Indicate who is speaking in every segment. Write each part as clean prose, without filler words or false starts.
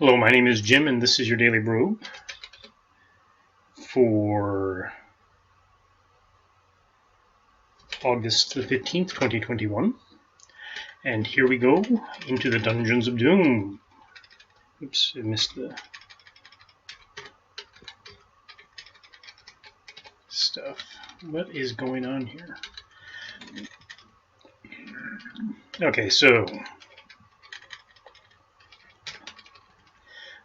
Speaker 1: Hello, my name is Jim, and this is your Daily Brogue for August the 15th, 2021. And here we go into the Dungeons of Doom. Oops, I missed the stuff. What is going on here? Okay, so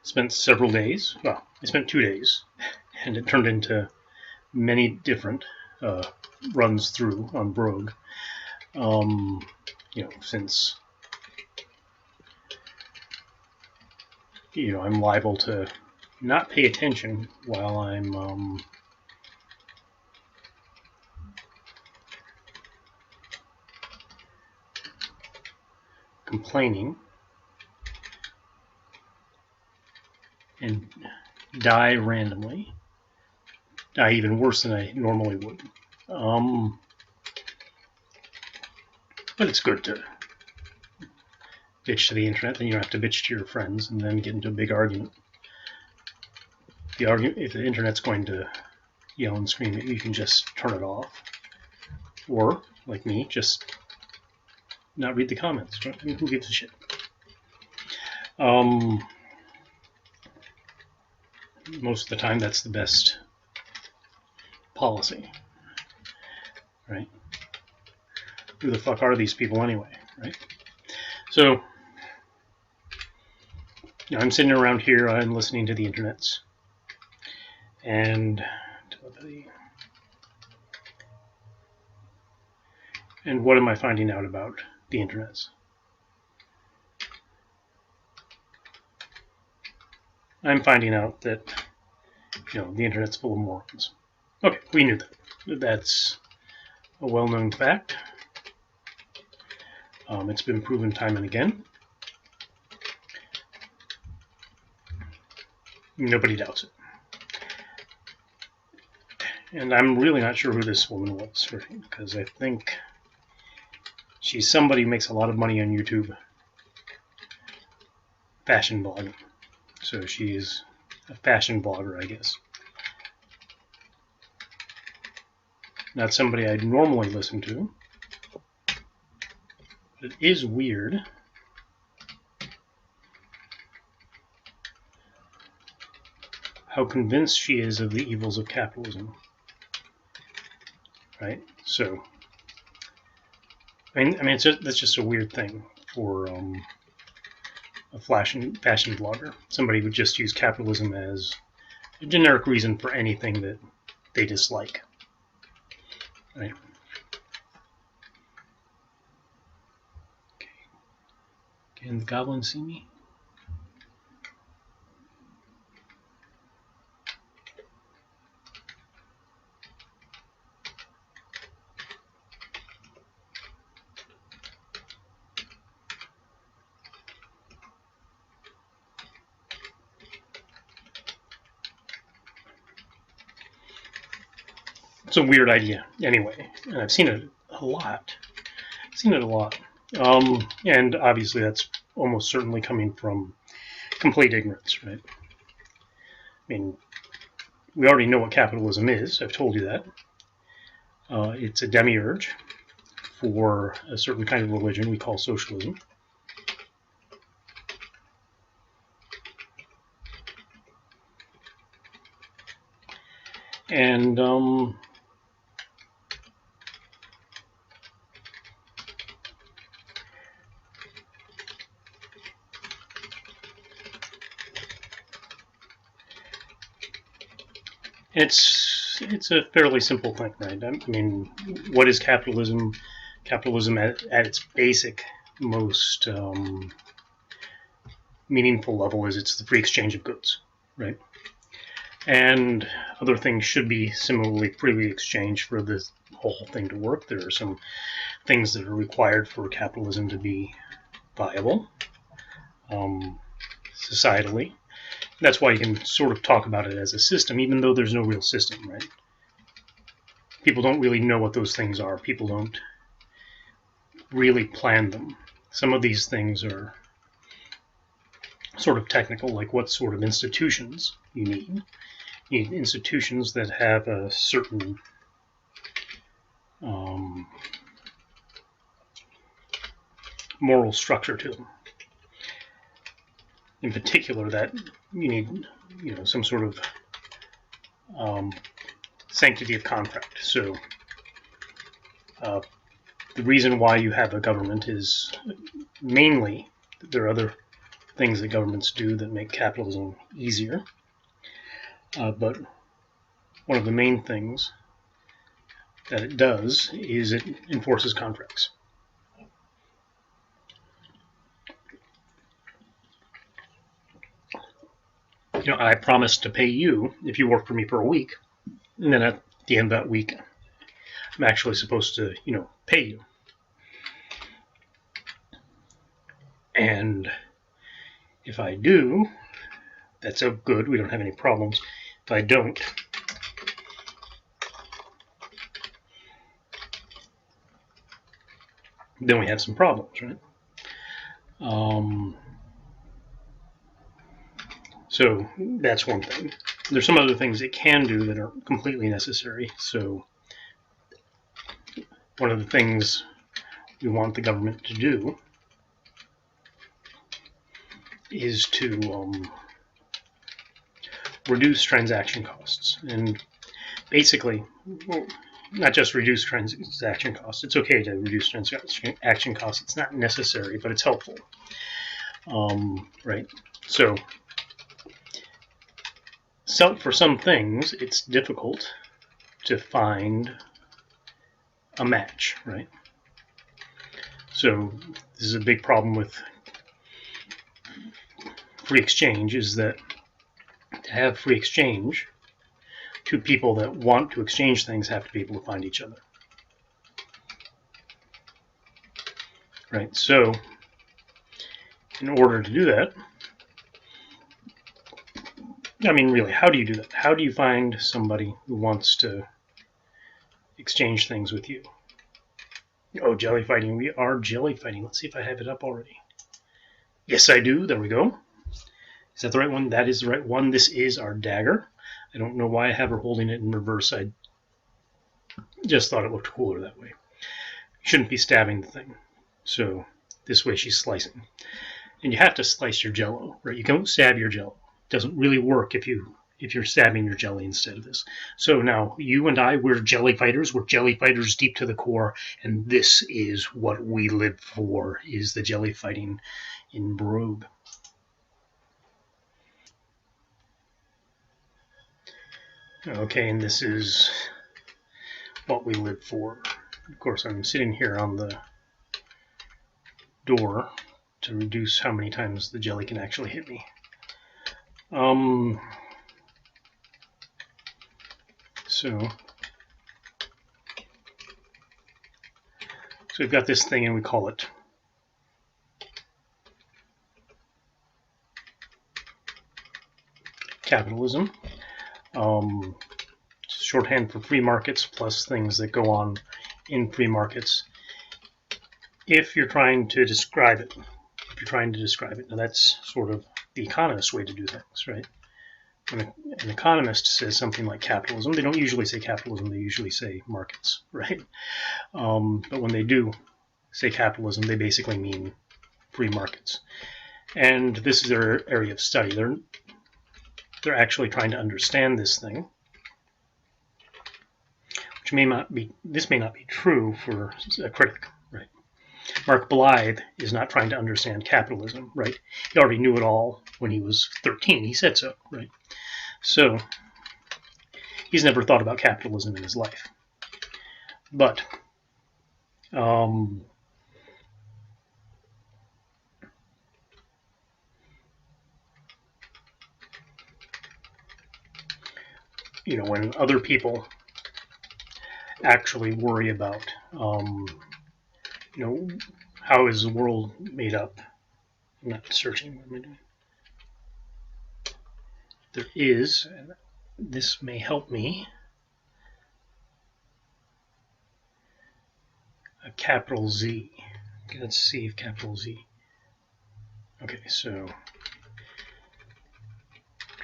Speaker 1: spent several days. Well, I spent 2 days, and it turned into many different runs through on Brogue. Since I'm liable to not pay attention while I'm complaining and die randomly. Die even worse than I normally would. But it's good to bitch to the internet, then you don't have to bitch to your friends and then get into a big argument. If the internet's going to yell and scream at you, you can just turn it off. Or, like me, just not read the comments. I mean, who gives a shit? Most of the time, that's the best policy, right? Who the fuck are these people anyway, right? So, I'm sitting around here, I'm listening to the internets, and what am I finding out about the internets? I'm finding out that, the internet's full of morons. Okay, we knew that. That's a well-known fact. It's been proven time and again. Nobody doubts it. And I'm really not sure who this woman was, because I think she's somebody who makes a lot of money on YouTube. Fashion blogging. So she's a fashion blogger, I guess. Not somebody I'd normally listen to. But it is weird how convinced she is of the evils of capitalism. Right? So, that's just a weird thing for a fashion blogger. Somebody would just use capitalism as a generic reason for anything that they dislike. Right? Okay. Can the goblins see me? It's a weird idea, anyway, and I've seen it a lot. And obviously that's almost certainly coming from complete ignorance, right? I mean, we already know what capitalism is. I've told you that. It's a demiurge for a certain kind of religion we call socialism. And it's a fairly simple thing, right? I mean, what is capitalism? Capitalism at its basic, most meaningful level is it's the free exchange of goods, right? And other things should be similarly freely exchanged for this whole thing to work. There are some things that are required for capitalism to be viable societally. That's why you can sort of talk about it as a system, even though there's no real system, right? People don't really know what those things are. People don't really plan them. Some of these things are sort of technical, like what sort of institutions you need. You need institutions that have a certain moral structure to them. In particular, that you need, some sort of sanctity of contract. So the reason why you have a government is mainly that there are other things that governments do that make capitalism easier. But one of the main things that it does is it enforces contracts. I promise to pay you if you work for me for a week, and then at the end of that week, I'm actually supposed to, pay you. And if I do, that's so good, we don't have any problems. If I don't, then we have some problems, right? So that's one thing. There's some other things it can do that are completely necessary. So one of the things we want the government to do is to reduce transaction costs. And basically, not just reduce transaction costs. It's okay to reduce transaction costs. It's not necessary, but it's helpful. Right? So for some things, it's difficult to find a match, right? So this is a big problem with free exchange, is that to have free exchange, two people that want to exchange things have to be able to find each other. Right? So in order to do that, really, how do you do that? How do you find somebody who wants to exchange things with you? Oh, jelly fighting. We are jelly fighting. Let's see if I have it up already. Yes, I do. There we go. Is that the right one? That is the right one. This is our dagger. I don't know why I have her holding it in reverse. I just thought it looked cooler that way. Shouldn't be stabbing the thing. So this way she's slicing. And you have to slice your jello, right? You don't stab your jello. It doesn't really work if you're stabbing your jelly instead of this. So now you and I, we're jelly fighters. We're jelly fighters deep to the core, and this is what we live for, is the jelly fighting in Brogue. Okay, and this is what we live for. Of course, I'm sitting here on the door to reduce how many times the jelly can actually hit me. So we've got this thing, and we call it capitalism. Shorthand for free markets plus things that go on in free markets. If you're trying to describe it, now that's sort of the economist way to do things, right? When an economist says something like capitalism, they don't usually say capitalism, they usually say markets, right? But when they do say capitalism, they basically mean free markets. And this is their area of study. They're actually trying to understand this thing, which may not be true for a critic, right? Mark Blythe is not trying to understand capitalism, right? He already knew it all when he was 13. He said so, right? So he's never thought about capitalism in his life. But when other people actually worry about, how is the world made up? I'm not searching. What am I doing? There is, and this may help me, a capital Z. Okay, let's see if capital Z. Okay, so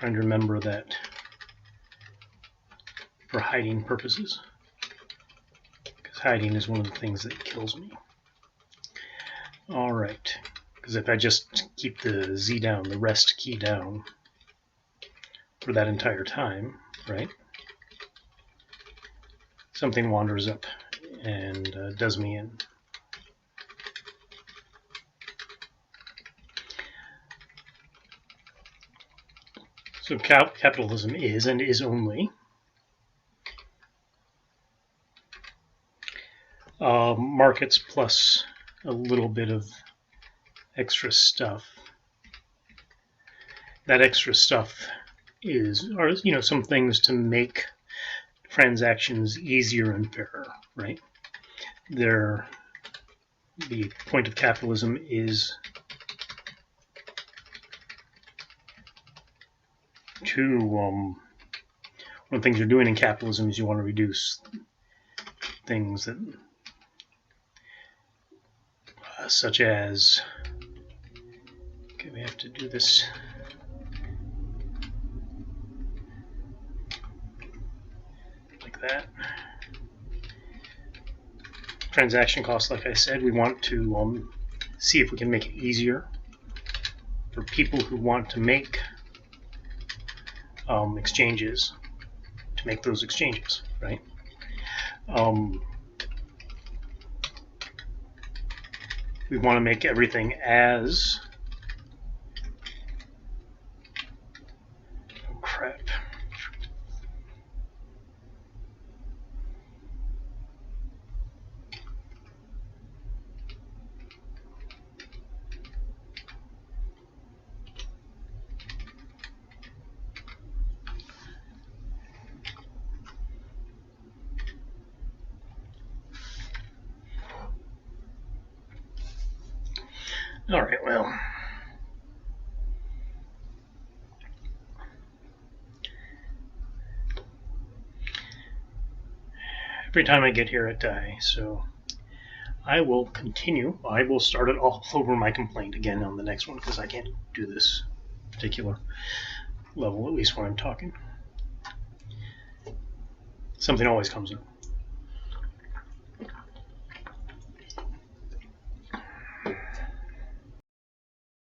Speaker 1: trying to remember that for hiding purposes, because hiding is one of the things that kills me. Alright, because if I just keep the Z down, the rest key down for that entire time, right, something wanders up and does me in. So capitalism is and is only markets plus a little bit of extra stuff. That extra stuff are some things to make transactions easier and fairer, right? The point of capitalism is to one of the things you're doing in capitalism is you want to reduce things that such as, okay, we have to do this like that. Transaction costs, like I said, we want to see if we can make it easier for people who want to make exchanges, to make those exchanges, right? We want to make everything as all right, well, every time I get here it dies, so I will continue. I will start it all over my complaint again on the next one because I can't do this particular level, at least when I'm talking. Something always comes up.